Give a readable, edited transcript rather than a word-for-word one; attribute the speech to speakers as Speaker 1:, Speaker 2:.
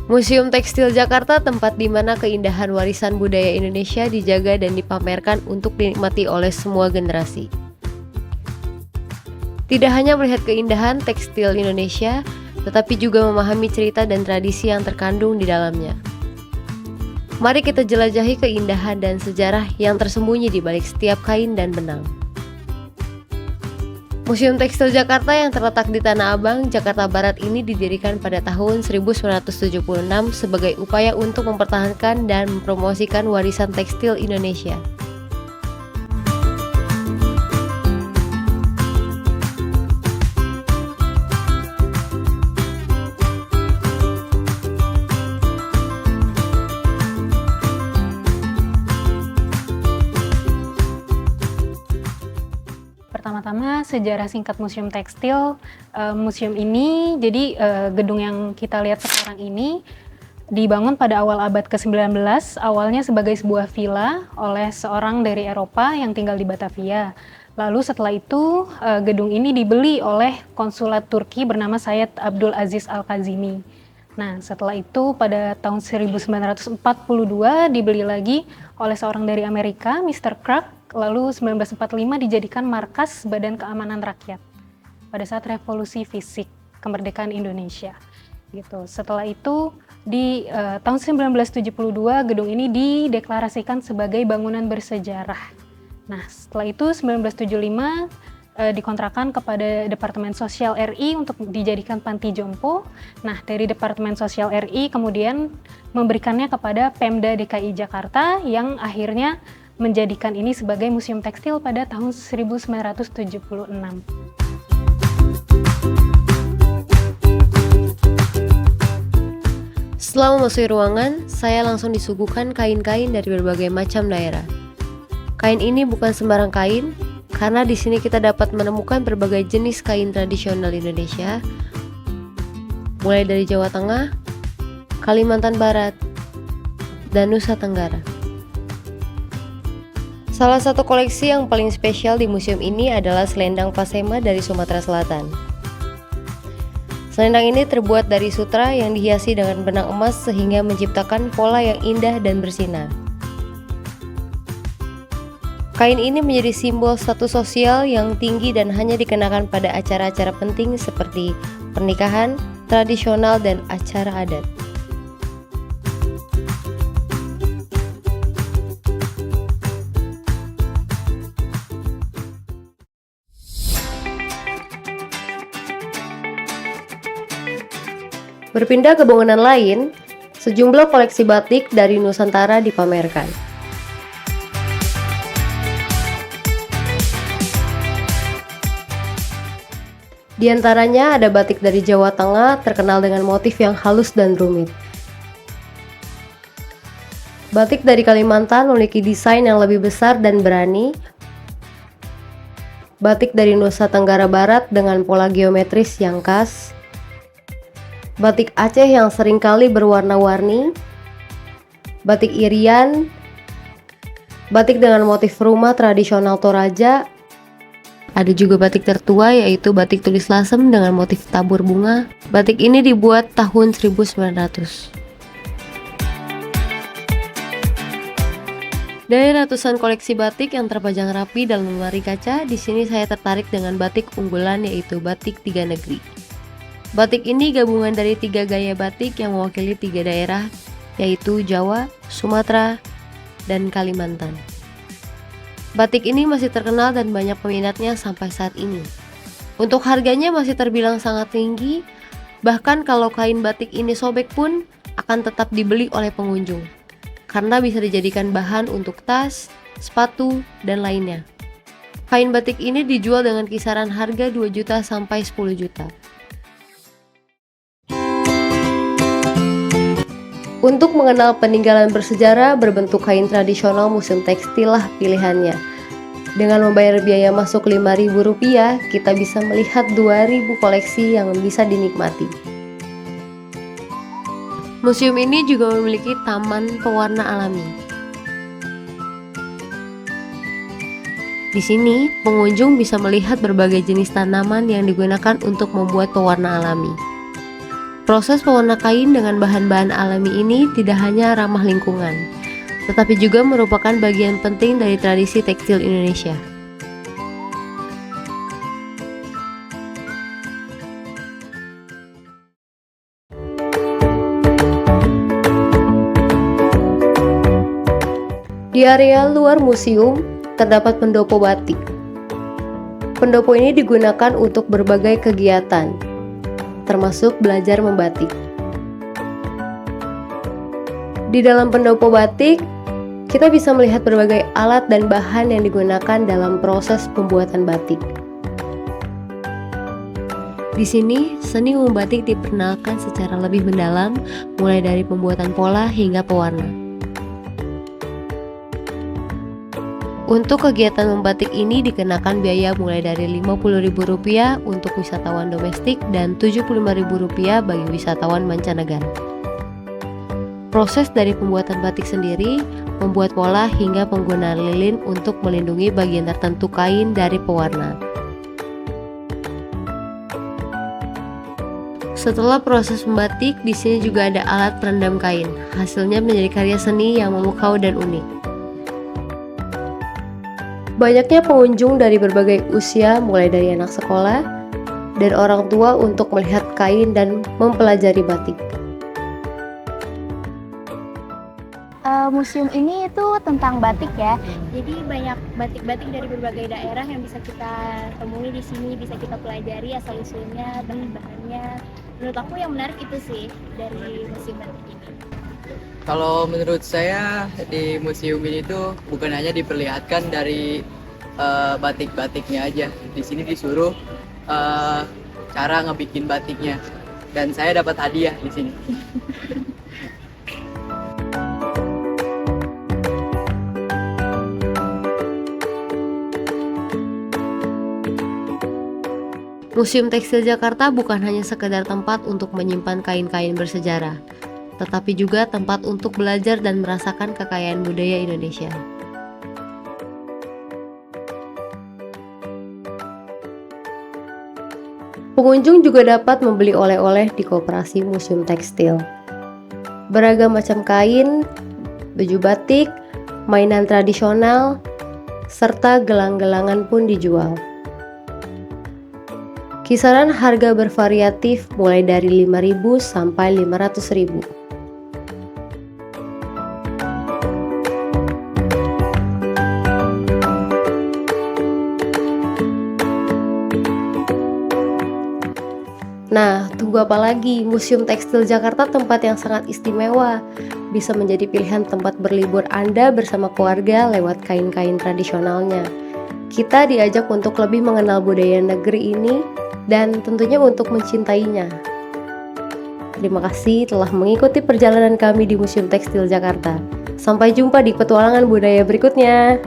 Speaker 1: Museum Tekstil Jakarta tempat di mana keindahan warisan budaya Indonesia dijaga dan dipamerkan untuk dinikmati oleh semua generasi. Tidak hanya melihat keindahan tekstil Indonesia, tetapi juga memahami cerita dan tradisi yang terkandung di dalamnya. Mari kita jelajahi keindahan dan sejarah yang tersembunyi di balik setiap kain dan benang. Museum Tekstil Jakarta yang terletak di Tanah Abang, Jakarta Barat ini didirikan pada tahun 1976 sebagai upaya untuk mempertahankan dan mempromosikan warisan tekstil Indonesia.
Speaker 2: Pertama-tama sejarah singkat Museum Tekstil. Museum ini, jadi gedung yang kita lihat sekarang ini dibangun pada awal abad ke-19, awalnya sebagai sebuah villa oleh seorang dari Eropa yang tinggal di Batavia. Lalu setelah itu gedung ini dibeli oleh konsulat Turki bernama Sayyid Abdul Aziz Al-Kazimi. Nah, setelah itu pada tahun 1942 dibeli lagi oleh seorang dari Amerika, Mr. Clark. Lalu 1945 dijadikan markas Badan Keamanan Rakyat pada saat revolusi fisik kemerdekaan Indonesia. Gitu. Setelah itu di tahun 1972 gedung ini dideklarasikan sebagai bangunan bersejarah. Nah, setelah itu 1975 dikontrakkan kepada Departemen Sosial RI untuk dijadikan panti jompo. Nah, dari Departemen Sosial RI kemudian memberikannya kepada Pemda DKI Jakarta yang akhirnya menjadikan ini sebagai museum tekstil pada tahun 1976.
Speaker 1: Setelah memasuki ruangan, saya langsung disuguhkan kain-kain dari berbagai macam daerah. Kain ini bukan sembarang kain, karena di sini kita dapat menemukan berbagai jenis kain tradisional Indonesia, mulai dari Jawa Tengah, Kalimantan Barat, dan Nusa Tenggara. Salah satu koleksi yang paling spesial di museum ini adalah selendang Pasema dari Sumatera Selatan. Selendang ini terbuat dari sutra yang dihiasi dengan benang emas sehingga menciptakan pola yang indah dan bersinar. Kain ini menjadi simbol status sosial yang tinggi dan hanya dikenakan pada acara-acara penting seperti pernikahan, tradisional, dan acara adat. Berpindah ke bangunan lain, sejumlah koleksi batik dari Nusantara dipamerkan. Di antaranya ada batik dari Jawa Tengah terkenal dengan motif yang halus dan rumit. Batik dari Kalimantan memiliki desain yang lebih besar dan berani. Batik dari Nusa Tenggara Barat dengan pola geometris yang khas. Batik Aceh yang seringkali berwarna-warni, batik Irian, batik dengan motif rumah tradisional Toraja, ada juga batik tertua yaitu batik tulis lasem dengan motif tabur bunga. Batik ini dibuat tahun 1900. Dari ratusan koleksi batik yang terpajang rapi dalam lemari kaca, di sini saya tertarik dengan batik unggulan yaitu batik tiga negeri. Batik ini gabungan dari 3 gaya batik yang mewakili 3 daerah, yaitu Jawa, Sumatera, dan Kalimantan. Batik ini masih terkenal dan banyak peminatnya sampai saat ini. Untuk harganya masih terbilang sangat tinggi, bahkan kalau kain batik ini sobek pun akan tetap dibeli oleh pengunjung, karena bisa dijadikan bahan untuk tas, sepatu, dan lainnya. Kain batik ini dijual dengan kisaran harga 2 juta sampai 10 juta. Untuk mengenal peninggalan bersejarah berbentuk kain tradisional museum tekstil lah pilihannya. Dengan membayar biaya masuk Rp5.000, kita bisa melihat 2.000 koleksi yang bisa dinikmati. Museum ini juga memiliki taman pewarna alami. Di sini, pengunjung bisa melihat berbagai jenis tanaman yang digunakan untuk membuat pewarna alami. Proses pewarna kain dengan bahan-bahan alami ini tidak hanya ramah lingkungan, tetapi juga merupakan bagian penting dari tradisi tekstil Indonesia. Di area luar museum terdapat pendopo batik. Pendopo ini digunakan untuk berbagai kegiatan, termasuk belajar membatik. Di dalam pendopo batik, kita bisa melihat berbagai alat dan bahan yang digunakan dalam proses pembuatan batik. Di sini, seni membatik diperkenalkan secara lebih mendalam, mulai dari pembuatan pola hingga pewarna. Untuk kegiatan membatik ini dikenakan biaya mulai dari Rp50.000 untuk wisatawan domestik dan Rp75.000 bagi wisatawan mancanegara. Proses dari pembuatan batik sendiri, membuat pola hingga penggunaan lilin untuk melindungi bagian tertentu kain dari pewarna. Setelah proses membatik, di sini juga ada alat perendam kain. Hasilnya menjadi karya seni yang memukau dan unik. Banyaknya pengunjung dari berbagai usia, mulai dari anak sekolah dan orang tua untuk melihat kain dan mempelajari batik.
Speaker 3: Museum ini itu tentang batik ya, jadi banyak batik-batik dari berbagai daerah yang bisa kita temui di sini, bisa kita pelajari asal-usulnya dan bahannya. Menurut aku yang menarik itu sih dari museum batik ini.
Speaker 4: Kalau menurut saya di museum ini tuh bukan hanya diperlihatkan dari batik-batiknya aja. Di sini disuruh cara ngebikin batiknya, dan saya dapat hadiah di sini.
Speaker 1: Museum Tekstil Jakarta bukan hanya sekedar tempat untuk menyimpan kain-kain bersejarah, tetapi juga tempat untuk belajar dan merasakan kekayaan budaya Indonesia. Pengunjung juga dapat membeli oleh-oleh di koperasi Museum Tekstil. Beragam macam kain, baju batik, mainan tradisional, serta gelang-gelangan pun dijual. Kisaran harga bervariatif mulai dari Rp5.000 sampai Rp500.000. Nah, tunggu apa lagi? Museum Tekstil Jakarta tempat yang sangat istimewa. Bisa menjadi pilihan tempat berlibur Anda bersama keluarga lewat kain-kain tradisionalnya. Kita diajak untuk lebih mengenal budaya negeri ini dan tentunya untuk mencintainya. Terima kasih telah mengikuti perjalanan kami di Museum Tekstil Jakarta. Sampai jumpa di petualangan budaya berikutnya.